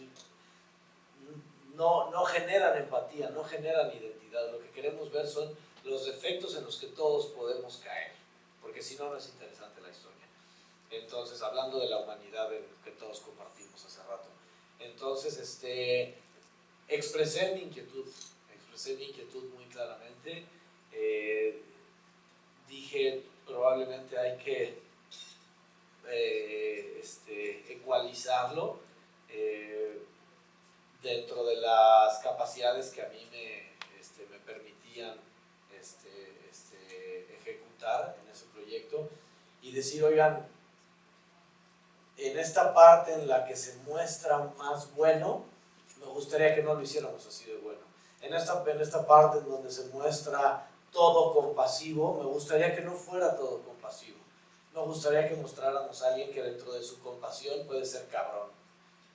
no generan empatía, no generan identidad. Lo que queremos ver son los defectos en los que todos podemos caer, porque si no, no es interesante la historia. Entonces, hablando de la humanidad que todos compartimos hace rato, entonces expresé mi inquietud muy claramente. Dije, probablemente hay que ecualizarlo dentro de las capacidades que a mí me permitían ejecutar en ese proyecto, y decir, oigan, en esta parte en la que se muestra más bueno, me gustaría que no lo hiciéramos así de bueno. En esta parte en donde se muestra todo compasivo, me gustaría que no fuera todo compasivo. Me gustaría que mostráramos a alguien que dentro de su compasión puede ser cabrón,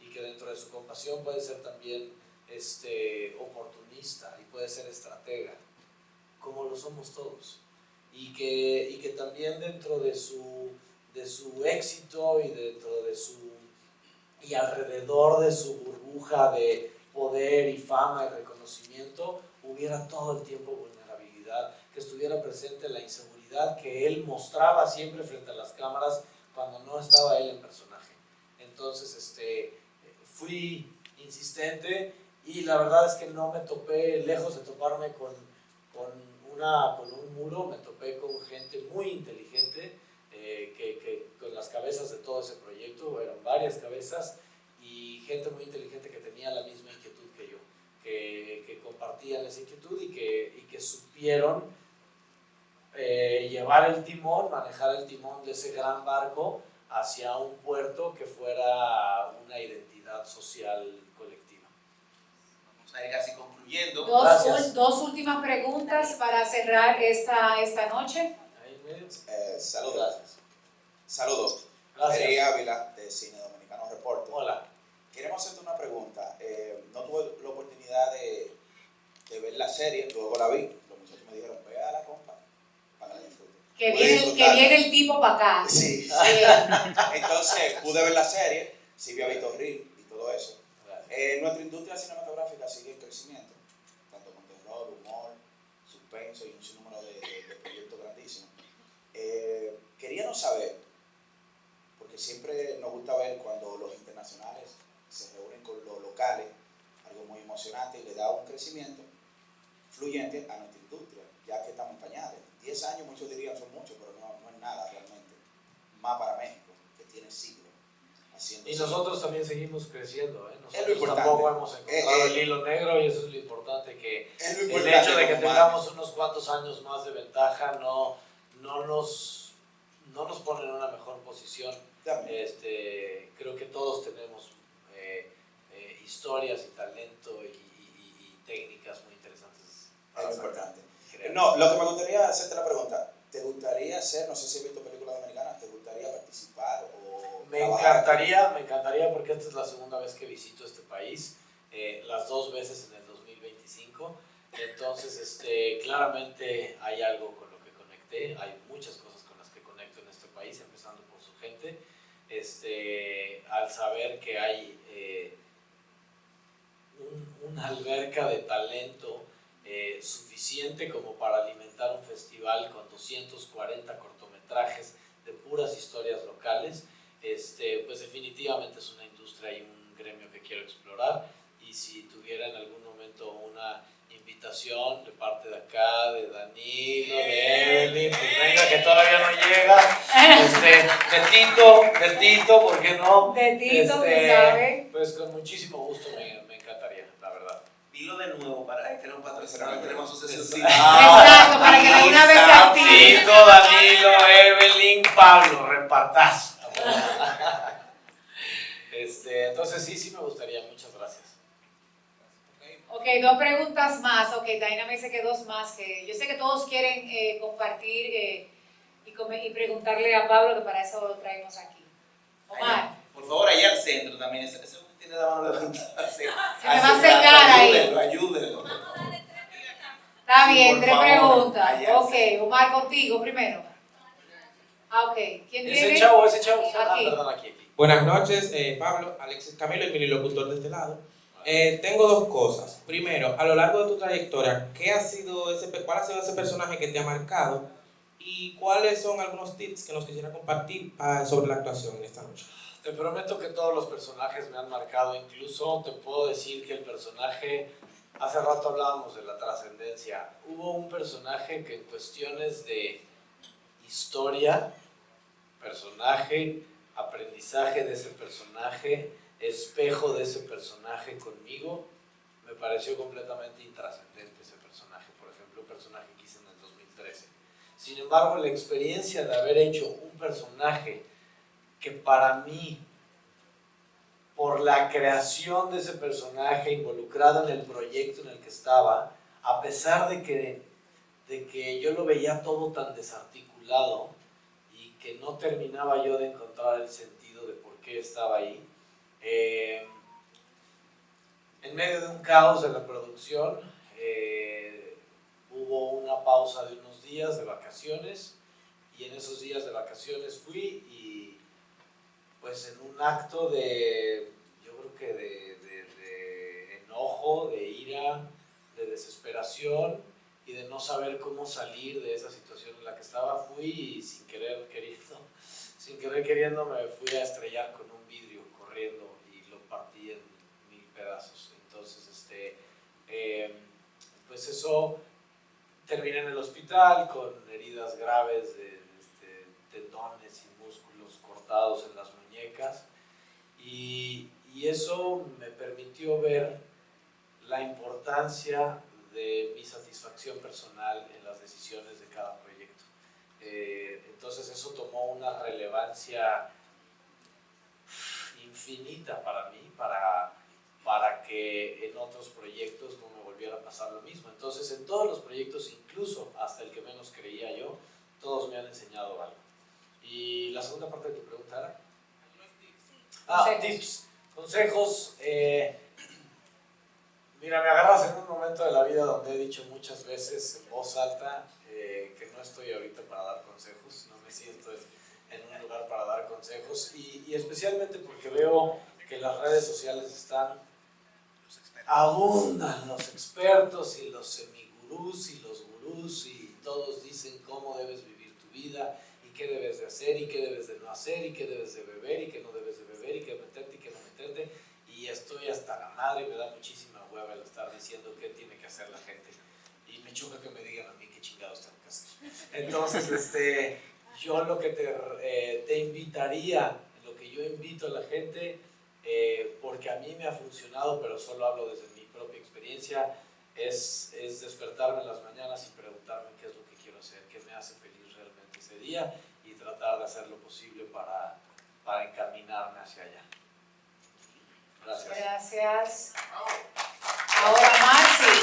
y que dentro de su compasión puede ser también oportunista y puede ser estratega, como lo somos todos. Y que también dentro de su éxito y alrededor de su burbuja de poder y fama y reconocimiento hubiera todo el tiempo vulnerabilidad, que estuviera presente la inseguridad que él mostraba siempre frente a las cámaras cuando no estaba él en personaje. Entonces fui insistente, y la verdad es que no me topé, lejos de toparme con un muro, me topé con gente muy inteligente, que con las cabezas de todo ese proyecto, eran varias cabezas, y gente muy inteligente que tenía la misma inquietud que yo, que compartían esa inquietud y que supieron llevar el timón, manejar el timón de ese gran barco hacia un puerto que fuera una identidad social colectiva. Vamos a ir casi concluyendo. Dos últimas preguntas para cerrar esta noche. Saludos. Saludos. Gracias. Eri Ávila, de Cine Dominicano Reporte. Hola. Queremos hacerte una pregunta. No tuve la oportunidad de ver la serie, luego la vi. Los muchachos me dijeron, ve a la compa para que la disfruten. Que viene el tipo para acá. Sí. Entonces, pude ver la serie, sí vi a Víctor Ril y todo eso. Nuestra industria cinematográfica sigue en crecimiento, tanto con terror, humor, suspenso y un sinnúmero de proyectos grandísimos. Queríamos saber, porque siempre nos gusta ver cuando los internacionales se reúnen con los locales, algo muy emocionante y le da un crecimiento fluyente a nuestra industria, ya que estamos en pañales. 10 años muchos dirían son muchos, pero no es nada realmente. Más para México, que tiene siglos. Y nosotros también seguimos creciendo, ¿eh? Nosotros importante. tampoco hemos encontrado el hilo negro, y eso es lo importante, que es lo el importante hecho de que como tengamos unos cuantos años más de ventaja no nos pone en una mejor posición. Creo que todos tenemos historias y talento y técnicas muy interesantes. Es lo importante. No, lo que me gustaría hacerte la pregunta, ¿te gustaría hacer, no sé si has visto películas americanas, ¿te gustaría participar o Me encantaría, porque esta es la segunda vez que visito este país, las 2 veces en el 2025, entonces claramente hay algo con lo que conecté, hay muchas cosas con las que conecto en este país, empezando por su gente, al saber que hay una alberca de talento suficiente como para alimentar un festival con 240 cortometrajes de puras historias locales. Pues definitivamente es una industria y un gremio que quiero explorar, y si tuviera en algún momento una invitación de parte de acá, de Danilo, de Evelyn, pues venga, que todavía no llega, de Tito, ¿por qué no? De Tito, que sabe. Pues con muchísimo gusto me encantaría, la verdad. Dilo de nuevo para tener un patrocinador, tenemos asociación civil. Exacto, para que de una vez se active. Tito, Danilo, Evelyn, Pablo, repartazo. Entonces sí me gustaría, muchas gracias. Ok, 2 preguntas más. Ok, Daina me dice que 2 más. Que yo sé que todos quieren compartir y preguntarle a Pablo, que para eso lo traemos aquí. Omar. Por favor, allá al centro también. Ese tiene la mano levantada. Se me va a acercar ahí. Ayúdenlo. Está bien, Por 3 favor, preguntas. allá. Ok, Omar, contigo primero. Ok, ¿quién tiene? Ese chavo. Aquí. Perdón, aquí. Buenas noches, Pablo, Alexis Camilo y mi locutor de este lado. Tengo 2 cosas. Primero, a lo largo de tu trayectoria, ¿cuál ha sido ese personaje que te ha marcado? ¿Y cuáles son algunos tips que nos quisiera compartir sobre la actuación en esta noche? Te prometo que todos los personajes me han marcado. Incluso te puedo decir que el personaje, hace rato hablábamos de la trascendencia. Hubo un personaje que en cuestiones de historia, personaje, aprendizaje de ese personaje, espejo de ese personaje conmigo, me pareció completamente intrascendente ese personaje. Por ejemplo, un personaje que hice en el 2013. Sin embargo, la experiencia de haber hecho un personaje que para mí, por la creación de ese personaje involucrado en el proyecto en el que estaba, a pesar de que yo lo veía todo tan desarticulado y que no terminaba yo de encontrar el sentido de por qué estaba ahí, en medio de un caos de la producción, hubo una pausa de unos días de vacaciones, y en esos días de vacaciones fui y pues en un acto de, yo creo que de enojo, de ira, de desesperación y de no saber cómo salir de esa situación en la que estaba, fui y sin querer queriendo me fui a estrellar con un vidrio corriendo y lo partí en 1000 pedazos. Entonces, pues eso, terminé en el hospital con heridas graves de tendones y músculos cortados en las muñecas, y eso me permitió ver la importancia de mi satisfacción personal en las decisiones de cada proyecto. Entonces eso tomó una relevancia infinita para mí, para que en otros proyectos no me volviera a pasar lo mismo. Entonces en todos los proyectos, incluso hasta el que menos creía yo, todos me han enseñado algo. Y la segunda parte de tu pregunta era... tips, consejos. Mira, me agarras en un momento de la vida donde he dicho muchas veces en voz alta que no estoy ahorita para dar consejos, no me siento en un lugar para dar consejos, y especialmente porque veo que las redes sociales abundan los expertos y los semigurús y los gurús, y todos dicen cómo debes vivir tu vida y qué debes de hacer y qué debes de no hacer y qué debes de beber y qué no debes de beber y qué meterte y qué no meterte, y estoy hasta la madre y me da muchísima hueva el estar diciendo qué tiene que hacer la gente, y me choca que me digan a mí qué chingados tengo que hacer. Entonces, yo lo que te invitaría, lo que yo invito a la gente, porque a mí me ha funcionado, pero solo hablo desde mi propia experiencia, es despertarme en las mañanas y preguntarme qué es lo que quiero hacer, qué me hace feliz realmente ese día, y tratar de hacer lo posible para encaminarme hacia allá. Gracias. Gracias. Ahora Marci.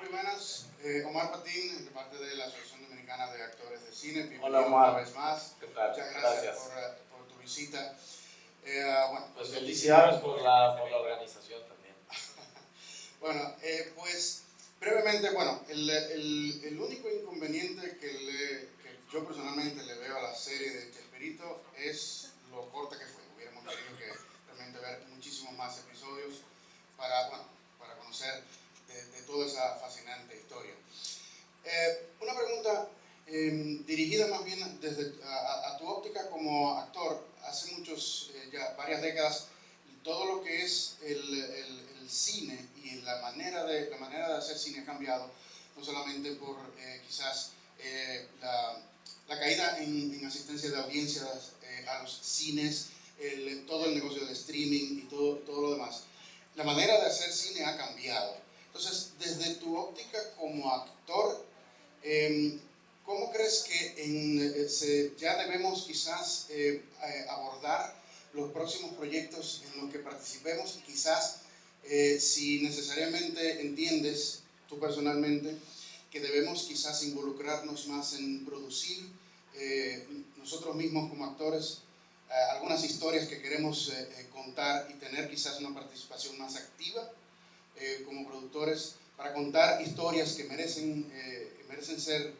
Muy buenas, Omar Patín, de parte de la Asociación Dominicana de Actores de Cine. Bienvenido. Hola, Omar. Una vez más. ¿Qué tal? Muchas gracias. Por tu visita. Pues felicidades por la organización también. Bueno, pues brevemente, el único inconveniente que yo personalmente le veo a la serie de Chespirito es lo corta que fue. Hubiéramos querido que realmente ver muchísimos más episodios para conocer de toda esa fascinante historia. Una pregunta dirigida más bien desde a tu óptica como actor. Hace ya varias décadas, todo lo que es el cine y la manera de hacer cine ha cambiado, no solamente por quizás la caída en asistencia de audiencias a los cines, todo el negocio del streaming y todo lo demás. La manera de hacer cine ha cambiado. Entonces, desde tu óptica como actor, ¿cómo crees que ya debemos quizás abordar los próximos proyectos en los que participemos? Y quizás, si necesariamente entiendes tú personalmente que debemos quizás involucrarnos más en producir nosotros mismos como actores algunas historias que queremos contar y tener quizás una participación más activa como productores para contar historias que merecen ser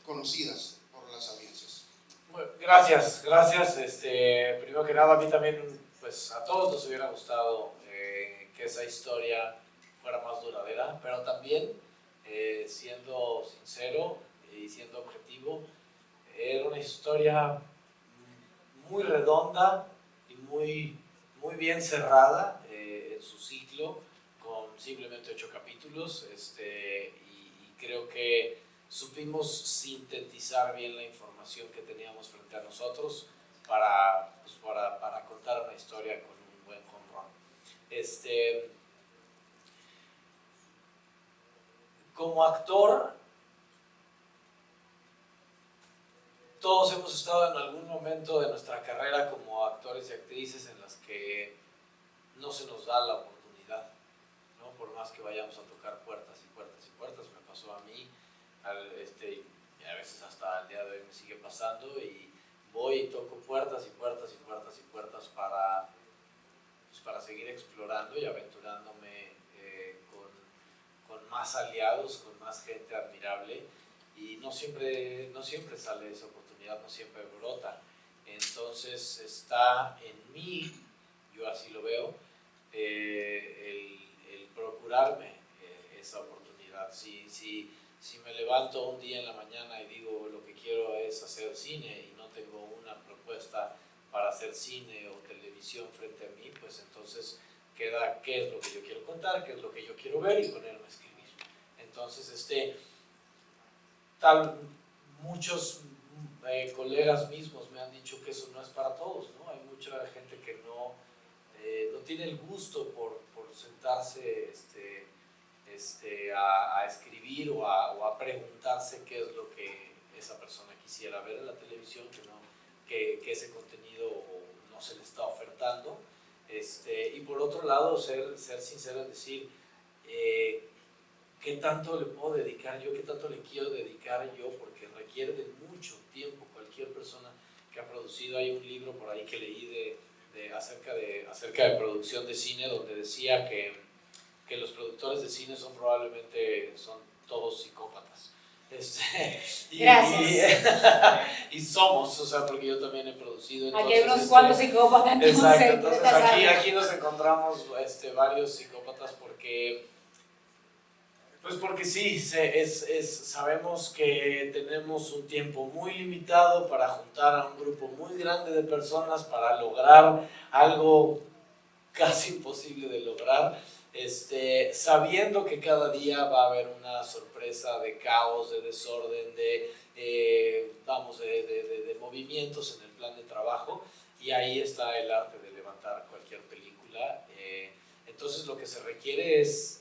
conocidas por las audiencias. Bueno, gracias. Primero que nada, a mí también, pues a todos nos hubiera gustado que esa historia fuera más duradera, pero también, siendo sincero y siendo objetivo, era una historia muy redonda y muy bien cerrada en su ciclo, con simplemente 8 capítulos, y creo que supimos sintetizar bien la información que teníamos frente a nosotros para contar una historia con un buen home run. Como actor, todos hemos estado en algún momento de nuestra carrera como actores y actrices en las que no se nos da la oportunidad, ¿no? Por más que vayamos a tocar puertas y puertas y puertas, me pasó a mí, y a veces hasta el día de hoy me sigue pasando, y voy y toco puertas y puertas y puertas y puertas para seguir explorando y aventurándome con más aliados, con más gente admirable, y no siempre sale esa oportunidad, no siempre brota. Entonces está en mí, yo así lo veo, el procurarme esa oportunidad. Si me levanto un día en la mañana y digo lo que quiero es hacer cine y no tengo una propuesta para hacer cine o televisión frente a mí, pues entonces queda qué es lo que yo quiero contar, qué es lo que yo quiero ver y ponerme a escribir. Entonces, muchos colegas mismos me han dicho que eso no es para todos, ¿no? Hay mucha gente que no tiene el gusto por sentarse a escribir o a preguntarse qué es lo que esa persona quisiera ver en la televisión, que ese contenido no se le está ofertando. Y por otro lado, ser sincero en decir qué tanto le puedo dedicar yo, qué tanto le quiero dedicar yo, porque requiere de mucho tiempo. Cualquier persona que ha producido, hay un libro por ahí que leí acerca de producción de cine, donde decía que los productores de cine son todos psicópatas. Gracias. Y somos, o sea, porque yo también he producido. Entonces, aquí hay unos cuantos psicópatas. Exacto, entonces aquí nos encontramos varios psicópatas porque sí, sabemos que tenemos un tiempo muy limitado para juntar a un grupo muy grande de personas para lograr algo casi imposible de lograr, sabiendo que cada día va a haber una sorpresa de caos, de desorden, de movimientos en el plan de trabajo, y ahí está el arte de levantar cualquier película. Entonces lo que se requiere es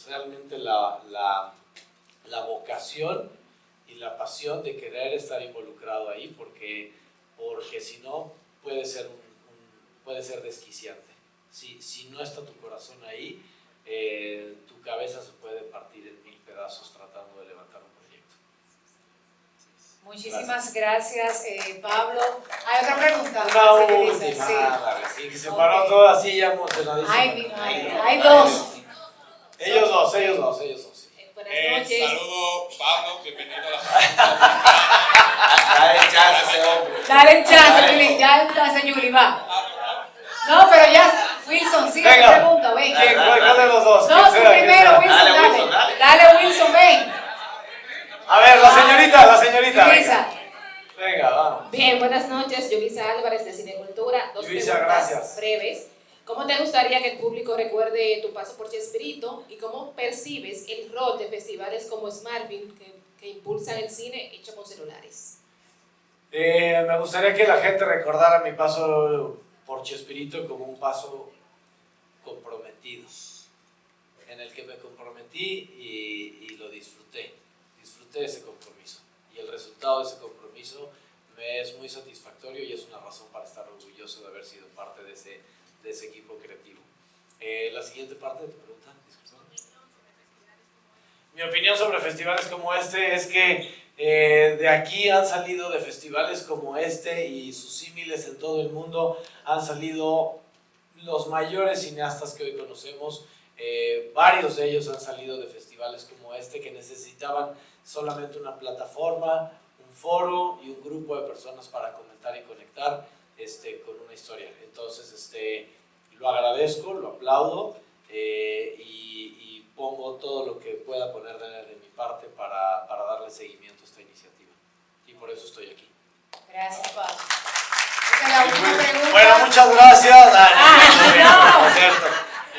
realmente la vocación y la pasión de querer estar involucrado ahí, porque si no puede ser desquiciante. Si no está tu corazón ahí, tu cabeza se puede partir en 1000 pedazos tratando de levantar un proyecto. Muchísimas gracias, Pablo. ¿Hay otra pregunta? Una última, sí, que se paró toda así ya emocionadísima. Ay, mi madre, hay dos. Ellos dos. Buenas noches. Saludos, Pablo, bienvenido a la Dale chance a ese hombre. Dale chance, Yuli, ya está, Yuli, va. No, pero ya, Wilson, sigue tu pregunta, ven. ¿Cuál de los dos? No, tú primero, Wilson, dale, Wilson, ven. A ver, la señorita. Luisa. Venga, vamos. Bien, buenas noches, Yulisa Álvarez de Cinecultura. Dos Yulisa, preguntas gracias. breves. ¿Cómo te gustaría que el público recuerde tu paso por Chespirito y cómo percibes el rol de festivales como Smartfilm que impulsan el cine hecho con celulares? Me gustaría que la gente recordara mi paso por Chespirito como un paso comprometido, en el que me comprometí y lo disfruté ese compromiso, y el resultado de ese compromiso me es muy satisfactorio y es una razón para estar orgulloso de haber sido parte de ese equipo creativo. La siguiente parte de tu pregunta, disculpa. Mi opinión sobre festivales como este es que De aquí han salido de festivales como este y sus símiles en todo el mundo, han salido los mayores cineastas que hoy conocemos. Varios de ellos han salido de festivales como este que necesitaban solamente una plataforma, un foro y un grupo de personas para comentar y conectar con una historia. Entonces, lo agradezco, lo aplaudo y pongo todo lo que pueda poner de mi parte para darle seguimiento a esta iniciativa. Y por eso estoy aquí. Gracias, Pablo. Esa es la última pregunta. Bueno, muchas gracias. No. Por cierto.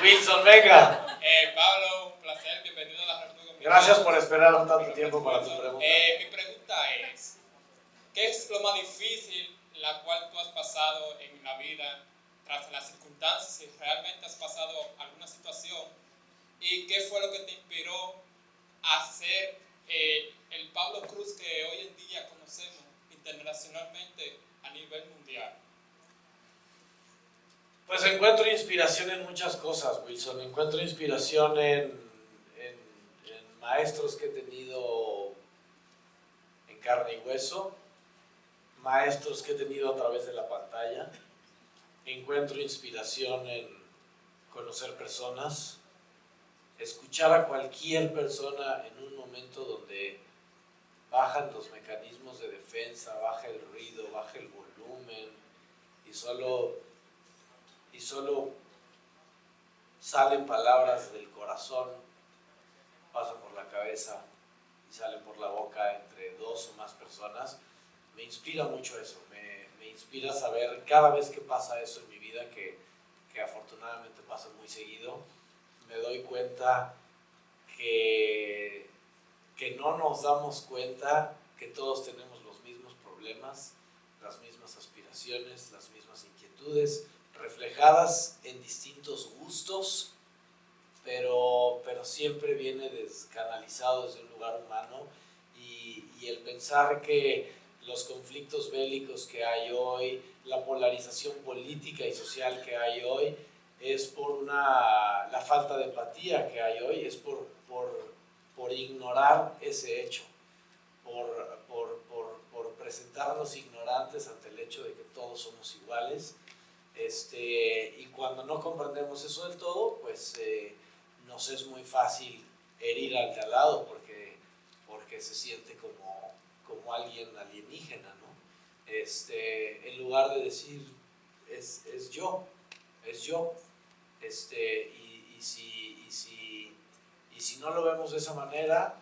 Wilson, venga. Pablo, un placer, bienvenido a la República Dominicana. Gracias por esperar tanto tiempo para tu pregunta. Mi pregunta es, ¿qué es lo más difícil la cual tú has pasado en la vida tras las circunstancias, si realmente has pasado alguna situación, y qué fue lo que te inspiró a ser el Pablo Cruz que hoy en día conocemos internacionalmente a nivel mundial? Pues encuentro inspiración en muchas cosas, Wilson. Encuentro inspiración en maestros que he tenido en carne y hueso, maestros que he tenido a través de la pantalla. Encuentro inspiración en conocer personas, escuchar a cualquier persona en un momento donde bajan los mecanismos de defensa, baja el ruido, baja el volumen y solo salen palabras del corazón, pasan por la cabeza y salen por la boca entre dos o más personas. Me inspira mucho eso, me inspira saber cada vez que pasa eso en mi vida, que afortunadamente pasa muy seguido, me doy cuenta que no nos damos cuenta que todos tenemos los mismos problemas, las mismas aspiraciones, las mismas inquietudes, reflejadas en distintos gustos, pero siempre viene descanalizado desde un lugar humano, y el pensar que los conflictos bélicos que hay hoy, la polarización política y social que hay hoy, es por la falta de empatía que hay hoy, es por ignorar ese hecho, por presentarnos ignorantes ante el hecho de que todos somos iguales. Y cuando no comprendemos eso del todo, pues nos es muy fácil herir al de al lado porque se siente como alguien alienígena, ¿no? En lugar de decir es yo, y si no lo vemos de esa manera,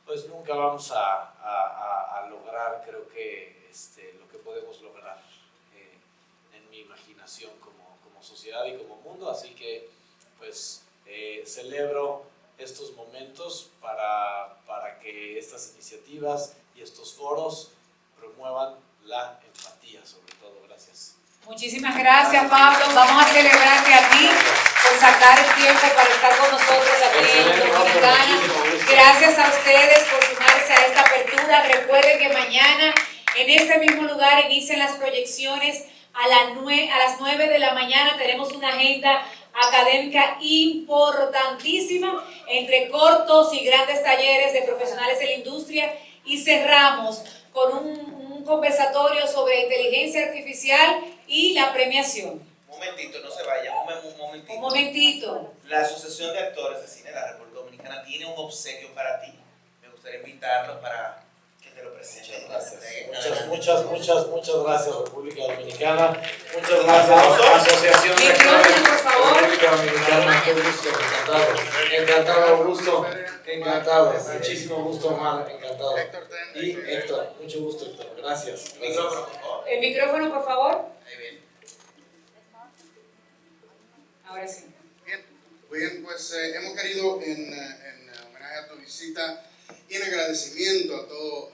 pues nunca vamos a lograr, creo que lo que podemos lograr en mi imaginación como sociedad y como mundo. Así que pues celebro estos momentos para que estas iniciativas y estos foros promuevan la empatía, sobre todo. Gracias. Muchísimas gracias, Pablo. Vamos a celebrarte a ti por sacar el tiempo para estar con nosotros aquí en Dominicana. Gracias a ustedes por sumarse a esta apertura. Recuerden que mañana en este mismo lugar inician las proyecciones a las 9 de la mañana. Tenemos una agenda académica importantísima entre cortos y grandes talleres de profesionales de la industria, y cerramos con un conversatorio sobre inteligencia artificial y la premiación. Un momentito, no se vaya, un momentito. La Asociación de Actores de Cine de la República Dominicana tiene un obsequio para ti. Me gustaría invitarlo para que te lo presente. Muchas gracias, República Dominicana. Muchas gracias, Asociación de Actores de República Dominicana. Qué gusto, encantado, Augusto, encantado. Muchísimo gusto, Omar, encantado. Y Héctor, mucho gusto, Héctor. Gracias. El micrófono, por favor. Ahora sí. Bien, pues hemos querido en homenaje a tu visita y en agradecimiento a todo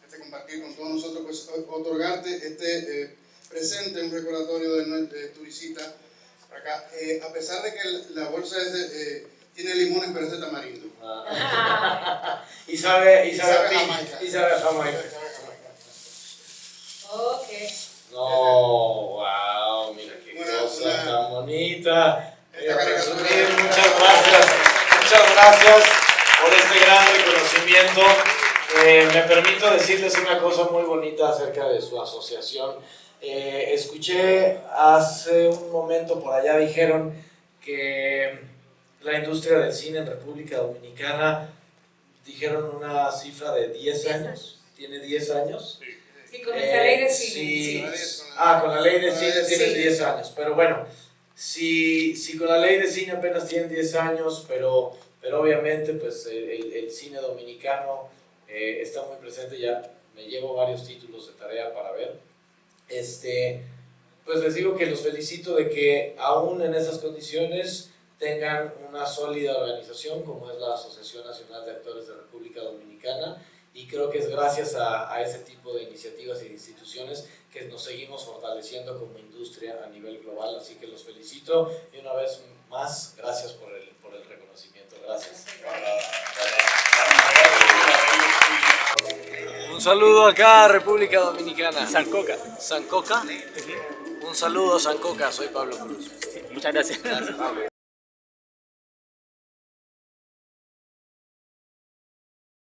este compartir con todos nosotros, pues otorgarte este presente, un recordatorio de tu visita para acá. A pesar de que la bolsa tiene limones, pero es de tamarindo. Y sabe a Jamaica. Ok. No, wow, mira qué cosa tan bonita. Muchas gracias por este gran reconocimiento. Me permito decirles una cosa muy bonita acerca de su asociación. Escuché hace un momento por allá, dijeron que la industria del cine en República Dominicana, dijeron una cifra de 10 años. ¿Tiene 10 años? Sí, con nuestra ley de cine. Con la ley de cine tienen 10 años. Pero bueno, si con la ley de cine apenas tienen 10 años, pero obviamente pues el cine dominicano está muy presente. Ya me llevo varios títulos de tarea para ver. Pues les digo que los felicito de que aún en esas condiciones tengan una sólida organización como es la Asociación Nacional de Actores de República Dominicana, y creo que es gracias a ese tipo de iniciativas y de instituciones que nos seguimos fortaleciendo como industria a nivel global. Así que los felicito y una vez más, gracias por el reconocimiento. Gracias. Un saludo acá a República Dominicana. Sancoca. ¿Sancoca? Un saludo, Sancoca. Soy Pablo Cruz. Muchas gracias.